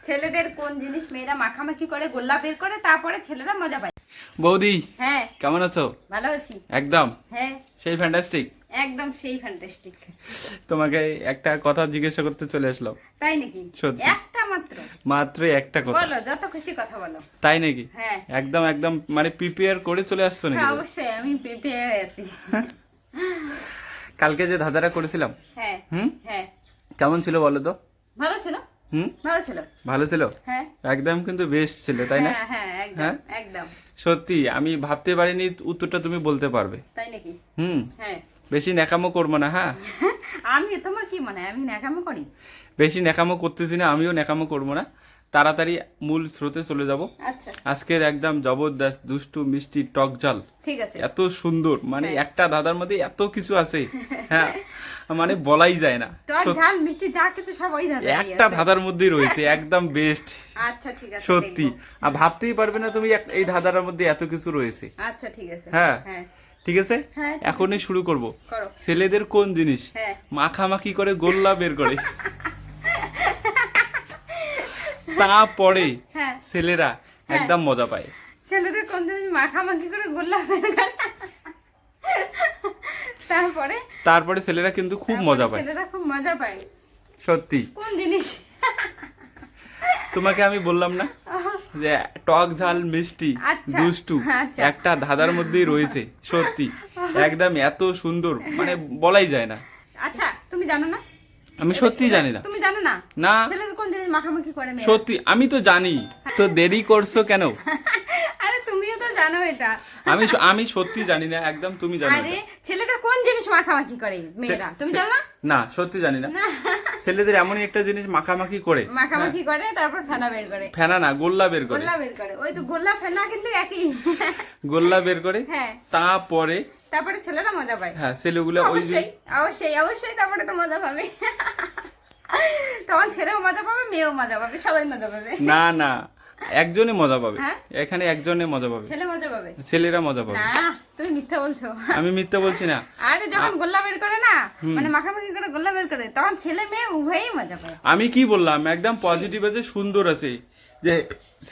ছেলেদের কোন জিনিস মেয়েরা মাখামাখি করে গোল্লা বের করে তারপরে ছেলেরা মজা পায়। বৌদি হ্যাঁ কেমন আছো? ভালো আছি। একদম হ্যাঁ সেই ফ্যান্টাস্টিক। একদম সেই ফ্যান্টাস্টিক। তোমাকে একটা কথা জিজ্ঞাসা করতে চলে আসলাম। তাই নাকি? সত্যি। একটা মাত্র? মাত্র একটা কথা। বলো, যত খুশি কথা বলো। তাই নাকি? হ্যাঁ একদম একদম মানে প্রিপেয়ার করে চলে আসছো নাকি? হ্যাঁ অবশ্যই আমি প্রিপেয়ার আছি। কালকে যে ধাঁধাটা করেছিলাম হ্যাঁ হুম হ্যাঁ কেমন ছিল বলো তো? ভালো ছিল। হুম ভালো ছিল। ভালো ছিল? হ্যাঁ একদম কিন্তু বেস্ট ছিল তাই না? হ্যাঁ হ্যাঁ একদম হ্যাঁ? একদম। সত্যি আমি ভাবতে পারিনি উত্তরটা তুমি বলতে পারবে। তাই নাকি? হুম হ্যাঁ বেশি ন্যাকামো করবো না, হ্যাঁ? আমি, তোমার কি মনে হয় আমি ন্যাকামো করি? বেশি ন্যাকামো করতেছি না, আমিও ন্যাকামো করবো না। তাড়াতাড়ি মূল স্রোতে চলে যাব। আচ্ছা আজকের একদম জবরদস্ত দুষ্টু মিষ্টি টক ঝাল ঠিক আছে। এত সুন্দর, মানে একটা ধাঁধার মধ্যে এত কিছু আছে, হ্যাঁ, মানে বলাই যায় না। টক ঝাল মিষ্টি যা কিছু সব ওই ধাঁধাতেই একটা আছে। ধাঁধার মধ্যেই রয়েছে, একদম বেস্ট। আচ্ছা ঠিক আছে সত্যি দেখবো। আর ভাবতেই পারবে না তুমি এই ধাঁধার মধ্যে এত কিছু রয়েছে। আচ্ছা ঠিক আছে। হ্যাঁ হ্যাঁ ঠিক আছে, হ্যাঁ, ঠিক এখনই শুরু করব। করো। ছেলেদের কোন জিনিস হ্যাঁ মাখামাখি করে গোল্লা বের করে তারপরে হ্যাঁ ছেলেরা একদম মজা পায়? ছেলেদের কোন জিনিস মাখামাখি করে গোল্লা বের করে তারপরে তারপরে ছেলেরা কিন্তু খুব মজা পায়। ছেলেরা খুব মজা পায়। সত্যি কোন জিনিস? তোমাকে আমি বললাম না যে টক ঝাল মিষ্টি আচ্ছা, দুষ্টু আচ্ছা। একটা ধাঁধার মধ্যেই রয়েছে। সত্যি একদম এত সুন্দর, মানে বলাই যায় না। আচ্ছা তুমি জানো না? আমি সত্যি জানি না। তুমি জানো না? না ছেলেদের কোন জিনিস মাখামাখি করে মেয়েরা? সত্যি আমি তো জানি, তো দেরি করছো কেন? আরে তুমিও তো জানো এটা। আমি সত্যি জানি না একদম, তুমি জানো আরে এটা। ছেলেদের কোন জিনিস মাখামাখি করে মেয়েরা, তুমি জানো না? না সত্যি জানি না। ছেলেদের এমনই একটা জিনিস মাখামাখি করে, মাখামাখি করে তারপর ফেনা বের করে। ফেনা না গোল্লা বের করে। গোল্লা বের করে, ওই তো গোল্লা ফেনা কিন্তু একই। গোল্লা বের করে হ্যাঁ তারপরে তারপরে ছেলেরা মজা পায়। হ্যাঁ ছেলেগুলো ওই যে অবশ্যই অবশ্যই অবশ্যই তারপরে তো মজা পাবে। তখন ছেলেও মজা পাবে, মেয়েও মজা পাবে, সবাই মজা পাবে। না না একজনে মজা পাবে, হ্যাঁ? এখানে একজনে মজা পাবে, ছেলে মজা পাবে? ছেলেরা মজা পাবে। না তুমি মিথ্যা বলছো। আমি মিথ্যা বলছি না। আরে যখন গোল্লা বের করে না, মানে মাখামাখি করে গোল্লা বের করে, তখন ছেলে মেয়ে উভয়ই মজা পায়। আমি কি বললাম একদম পজিটিভ আছে, সুন্দর আছে যে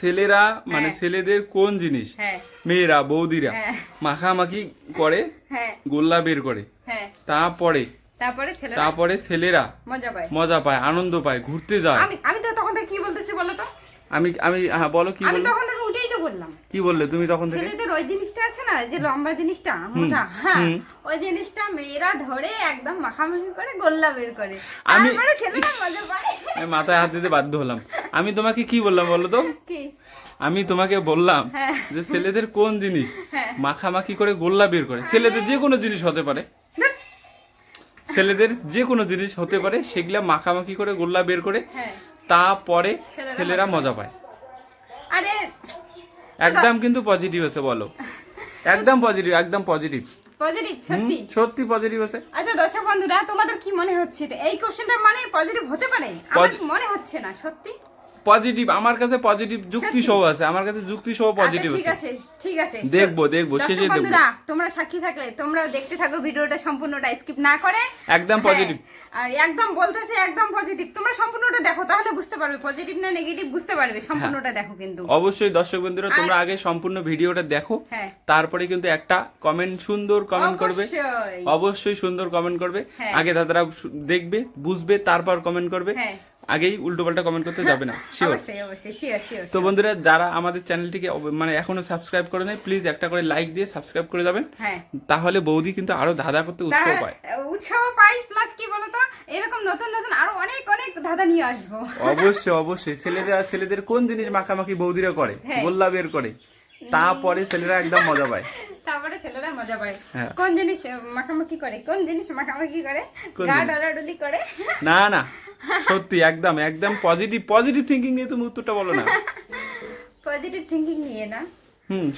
ছেলেরা মানে হ্যাঁ। ছেলেদের কোন জিনিস হ্যাঁ মেয়েরা বৌদিরা হ্যাঁ মাখামাখি করে হ্যাঁ গোল্লা বের করে হ্যাঁ তারপরে তারপরে ছেলেরা মজা পায়, মজা পায়। আনন্দ পায়, ঘুরতে যায়। আমি আমি তো তখন থেকে কি বলতেছি বলো তো? আমি আমি হ্যাঁ বলো কি আমি বললে? তখন থেকে উঠেই তো বললাম। কি বললে তুমি তখন থেকে? ছেলেদের ওই জিনিসটা আছে না, যে লম্বা জিনিসটা মোটা, হ্যাঁ, ওই জিনিসটা মেয়েরা ধরে একদম মাখামাখি করে গোল্লা বের করে, আমি- তারপরে ছেলেরা মজা পায়। আমি মাথায় হাত দিতে বাধ্য হলাম। আমি তোমাকে কি বললাম বলো তো? কি? আমি তোমাকে বললাম হ্যাঁ। যে ছেলেদের কোন জিনিস হ্যাঁ। মাখামাখি করে গোল্লা বের করে। ছেলেদের যে কোনো জিনিস হতে পারে, ধুর, ছেলেদের যে কোনো জিনিস হতে পারে, সেগুলা মাখামাখি করে গোল্লা বের করে হ্যাঁ তারপরে ছেলেরা ছেলেরা মজা মজা পায়। আরে একদম কিন্তু পজিটিভ আছে, বলো একদম পজিটিভ, একদম পজিটিভ। পজিটিভ সত্যি। সত্যি পজিটিভ আছে। আচ্ছা দর্শক বন্ধুরা, তোমাদের কি মনে হচ্ছে এটা? এই কোশ্চেনটা মানে পজিটিভ হতে পারে? আমার মনে হচ্ছে না। সত্যি পজিটিভ আমার কাছে, পজিটিভ যুক্তি সহ আছে আমার কাছে, যুক্তি সহ পজিটিভ আচ্ছা, ঠিক আছে। আছে ঠিক আছে, দেখবো দর্শক শেষে দেখবো। বন্ধুরা, তোমরা সাক্ষী থাকলে তোমরা দেখতে থাকো ভিডিওটা সম্পূর্ণটা, স্কিপ না করে। একদম হ্যাঁ, পজিটিভ। আর একদম বলতেছে একদম পজিটিভ। তোমরা সম্পূর্ণটা দেখো, তাহলে বুঝতে পারবে পজিটিভ না নেগেটিভ, বুঝতে পারবে। সম্পূর্ণটা দেখো কিন্তু। অবশ্যই দর্শক বন্ধুরা, তোমরা আগে সম্পূর্ণ ভিডিওটা দেখো, হ্যাঁ তারপরে কিন্তু একটা কমেন্ট, সুন্দর কমেন্ট করবে। অবশ্যই। অবশ্যই সুন্দর কমেন্ট করবে। হ্যাঁ। আগে দাদারা দেখবে, বুঝবে, তারপর কমেন্ট করবে। হ্যাঁ আগেই উল্টোপাল্টা কমেন্ট করতে যাবে না, শিওর। অবশ্যই অবশ্যই শিওর শিওর। তো বন্ধুরা, যারা আমাদের চ্যানেলটিকে মানে এখনো সাবস্ক্রাইব করে নাই, প্লিজ একটা করে লাইক দিয়ে সাবস্ক্রাইব করে যাবেন। হ্যাঁ তাহলে বৌদি কিন্তু আরো ধাঁধা করতে উৎসাহ পায়। উৎসাহ পাই, প্লাস কি বলতো, এরকম নতুন নতুন আরো অনেক অনেক ধাঁধা নিয়ে আসবো। অবশ্যই অবশ্যই ছেলেদের কোন জিনিস মাখামাখি বৌদিরা করে, হ্যাঁ। গোল্লা বের করে, তারপরে ছেলেরা একদম মজা পায়। তারপরে ছেলেরা মজা পায়। হ্যাঁ। কোন জিনিস মাখামাখি করে? কোন জিনিস মাখামাখি করে? কোন গা জিনিস? ডলাডলি করে। না না সত্যি একদম একদম পজিটিভ থিঙ্কিং নিয়ে তুমি উত্তরটা বলো না। পজিটিভ থিঙ্কিং নিয়ে না,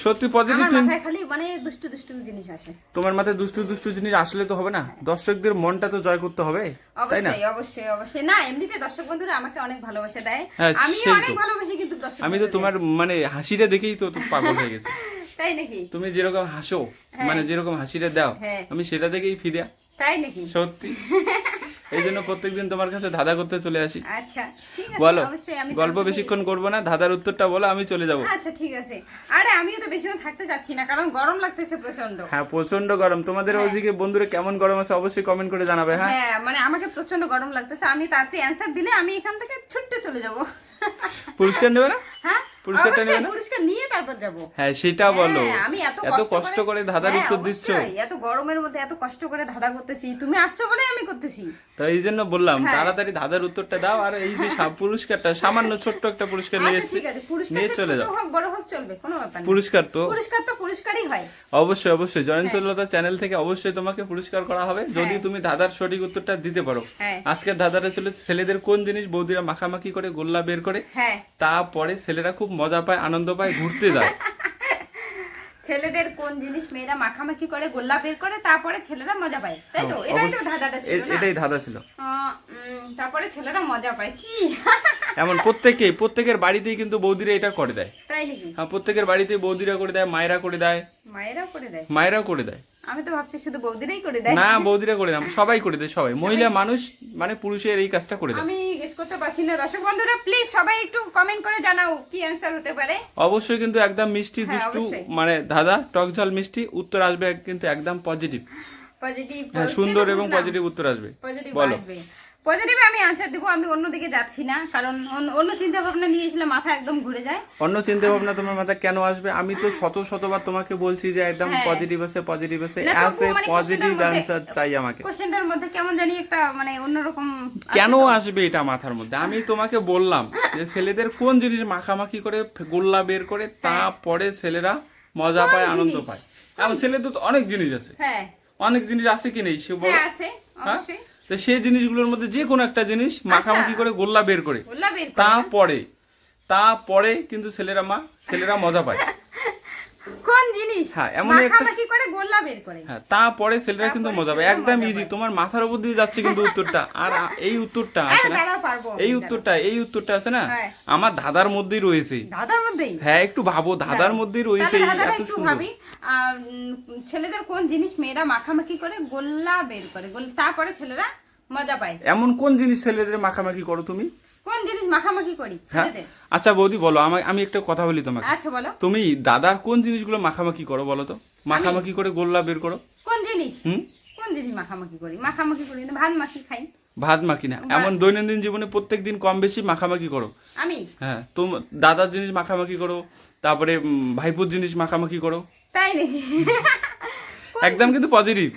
সত্যি পজিটিভ আমার মাথায় খালি মানে দুষ্টু দুষ্টু জিনিস আসে। তোমার মাথায় দুষ্টু দুষ্টু জিনিস আসলে তো হবে না, দর্শকদের মনটা তো জয় করতে হবে, তাই না? অবশ্যই অবশ্যই অবশ্যই। না এমনিতে দর্শক বন্ধুরা আমাকে অনেক ভালোবাসা দেয়, হ্যাঁ, আমি সেই তো। অনেক ভালোবাসি কিন্তু দর্শক আমি তো বন্ধুদের। তোমার মানে হাসিটা দেখেই তো পাগল হয়ে গেছি। তাই নাকি? তুমি যেরকম হাসো, হ্যাঁ। মানে যেরকম হাসিটা দাও, হ্যাঁ। আমি সেটা দেখেই ফিদা। তাই নাকি? সত্যি এই জন্য প্রত্যেকদিন তোমার কাছে ধাঁধা করতে চলে আসি। আচ্ছা ঠিক আছে, বলো, অবশ্যই আমি গল্প বেশিক্ষণ করবো না, ধাঁধার উত্তরটা বলো, আমি চলে যাবো। আচ্ছা ঠিক আছে। আরে আমিও তো বেশিক্ষণ থাকতে চাচ্ছি না, কারণ গরম লাগতেছে প্রচন্ড। হ্যাঁ প্রচন্ড গরম। তোমাদের ওইদিকে বন্ধুরা কেমন গরম আছে অবশ্যই কমেন্ট করে জানাবে। হ্যাঁ হ্যাঁ মানে আমাকে প্রচন্ড গরম লাগতেছে, আমি তাড়াতাড়ি অ্যানসার দিলে আমি এখান থেকে ছুটতে চলে যাব। পুরস্কার নেবে না? হ্যাঁ পুরস্কারটা নেবে না? পুরস্কার নিয়ে তারপর যাব। হ্যাঁ সেটা বলো, আমি এত কষ্ট করে ধাঁধার উত্তর দিচ্ছ, এত গরমের মধ্যে এত কষ্ট করে ধাঁধা করতেছি, তুমি আসছো বলে আমি করতেছি। তো এই জন্য বললাম তাড়াতাড়ি ধাঁধার উত্তরটা দাও। আর এই যে পুরস্কারটা সামান্য ছোট্ট একটা পুরস্কার নিয়ে আচ্ছা এসেছি, ঠিক আছে, পুরস্কার নিয়ে চলে যাও। হোক বড় হোক চলবে, কোনো ব্যাপার না। পুরস্কার তো পুরস্কারই হয়। অবশ্যই অবশ্যই জয়ন্তলতা চ্যানেল থেকে অবশ্যই তোমাকে পুরস্কার করা হবে যদি তুমি ধাঁধার সঠিক উত্তরটা দিতে পারো। আজকের ধাঁধাটা ছিল ছেলেদের কোন জিনিস বৌদিরা মাখামাখি করে গোল্লা বের করে, তারপরে ছেলেরা খুব মজা পায়, আনন্দ পায়, ঘুরতে যায়। ছেলেদের কোন জিনিস মেয়েরা মাখামাখি করে গোল্লা বের করে, তারপরে ছেলেরা মজা পায়, তাই তো? এটাই তো ধাঁধাটা ছিল না? এটাই ধাঁধা ছিল। তারপরে ছেলেরা মজা পায় কি? এমন প্রত্যেকের বাড়িতেই কিন্তু বৌদিরা এটা করে দেয়। তাই নাকি? হ্যাঁ প্রত্যেকের বাড়িতেই বৌদিরা করে দেয়, মায়েরা করে দেয়। মায়েরাও করে দেয়। আমি তো ভাবছি শুধু বৌদিরাই করে দেয়। না বৌদিরা করে না, সবাই করে দেয়, সবাই মহিলা মানুষ মানে পুরুষের এই কাজটা করে দেয়। আমি গেস করতে পারছি না। দর্শক বন্ধুরা প্লিজ সবাই একটু কমেন্ট করে জানাও কি অ্যানসার হতে পারে। অবশ্যই কিন্তু একদম মিষ্টি দুষ্টু মানে ধাঁধা, টক ঝাল মিষ্টি উত্তর আসবে কিন্তু একদম পজিটিভ, সুন্দর এবং পজিটিভ উত্তর আসবে। বলো। পজিটিভ আমি আনসার দেবো, আমি অন্যদিকে যাচ্ছি না, কারণ অন্য চিন্তা ভাবনা নিয়ে এসলে মাথা একদম ঘুরে যায়। অন্য চিন্তা ভাবনা তোমার মাথা কেন আসবে? আমি তো শতবার তোমাকে বলছি যে একদম পজিটিভ আছে, পজিটিভ আছে, আসে পজিটিভ অ্যানসার চাই আমাকে। কোশ্চেনটার মধ্যে কেমন জানি একটা মানে অন্যরকম কেন আসবে এটা মাথার মধ্যে? আমি তোমাকে বললাম যে ছেলেদের কোন জিনিস মাখামাখি করে গোল্লা বের করে, তারপরে ছেলেরা মজা পায়, আনন্দ পায়। এমন ছেলেদের তো অনেক জিনিস আছে, অনেক জিনিস আছে কি নেই সে বলো? অবশ্যই। তো সেই জিনিসগুলোর মধ্যে যে কোনো একটা জিনিস মাখামাখি করে গোল্লা বের করে, তারপরে কিন্তু ছেলেরা মজা পায়। কোন জিনিস? হ্যাঁ এমন মাখামাখি করে গোল্লা বের করে, হ্যাঁ তারপরে ছেলেরা কিন্তু মজা পায়। একদম ইজি, তোমার মাথার উপর দিয়ে যাচ্ছে কিন্তু উত্তরটা। আর এই উত্তরটা আছে না, এই উত্তরটা আছে না আমার ধাঁধার মধ্যেই রয়েছে। হ্যাঁ একটু ভাবো, ধাঁধার মধ্যেই রয়েছে। এত সুন্দর। ছেলেদের কোন জিনিস মেয়েরা মাখামাখি করে গোল্লা বের করে, তারপরে ছেলেরা মজা পায়। এমন কোন জিনিস ছেলেদের মাখামাখি করো তুমি? কোন জিনিস মাখামাখি করি ছেলেদের? আচ্ছা বৌদি বলো, আমি একটা কথা বলি তোমাকে। আচ্ছা বলো। তুমি দাদার কোন জিনিসগুলো মাখামাখি করো বলো তো? মাখামাখি করে গোল্লা বের করো। কোন জিনিস? কোন জিনিস মাখামাখি করি? মাখামাখি করি না, ভাত মাখি খাই। ভাত মাখি না, এমন দৈনন্দিন জীবনে প্রত্যেকদিন কম বেশি মাখামাখি করো। আমি হ্যাঁ তো দাদার জিনিস মাখামাখি করো, তারপরে ভাইপোর জিনিস মাখামাখি করো। তাই নাকি? একদম কিন্তু পজিটিভ।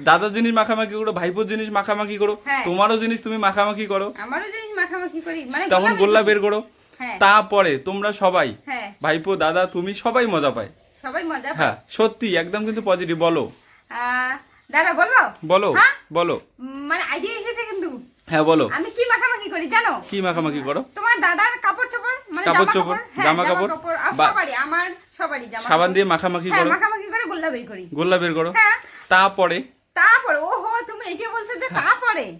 দাদার জিনিস মাখামাখি করো, ভাইপোর জিনিস মাখামাখি করো, তোমারও জিনিস তুমি মাখামাখি করো, আমারও জিনিস মাখামাখি করি, মানে তখন গোল্লা বের করো। তারপরে তোমরা সবাই ভাইপো দাদা তুমি সবাই মজা পায়, সবাই মজা পায়। হ্যাঁ সত্যি একদম কিন্তু পজিটিভ। বলো দাদা বলবো? বলো বলো, মানে আইডিয়া এসেছে কিন্তু। হ্যাঁ বলো। আমি কি মাখামাখি করি জানো? কি মাখামাখি করো? তোমার দাদার কাপড় চোপড়, মানে জামা কাপড়, সবারই, আমার সবারই জামা সাবান দিয়ে মাখামাখি করো, মাখামাখি করে গোল্লা বের করি। তারপরে ওহো তুমি এটা বলছো যে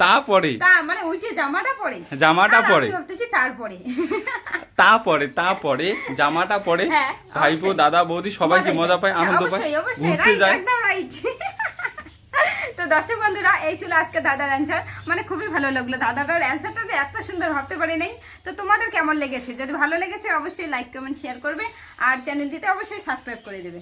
তারপরে মানে ওই যে জামাটা পরে ভাবতেছি তারপরে জামাটা পরে ভাইপো দাদা বৌদি সবাইকে মজা পায়, আনন্দ পায়, ঘুরতে যায়। তো দর্শক বন্ধুরা এই ছিল আজকে দাদার অ্যান্সার, মানে খুবই ভালো লাগলো। দাদাটার অ্যান্সারটা যে এত সুন্দর ভাবতে পারি নাই। তো তোমাদের কেমন লেগেছে? যদি ভালো লেগেছে অবশ্যই লাইক কমেন্ট শেয়ার করবে, আর চ্যানেলটিতে অবশ্যই সাবস্ক্রাইব করে দেবে।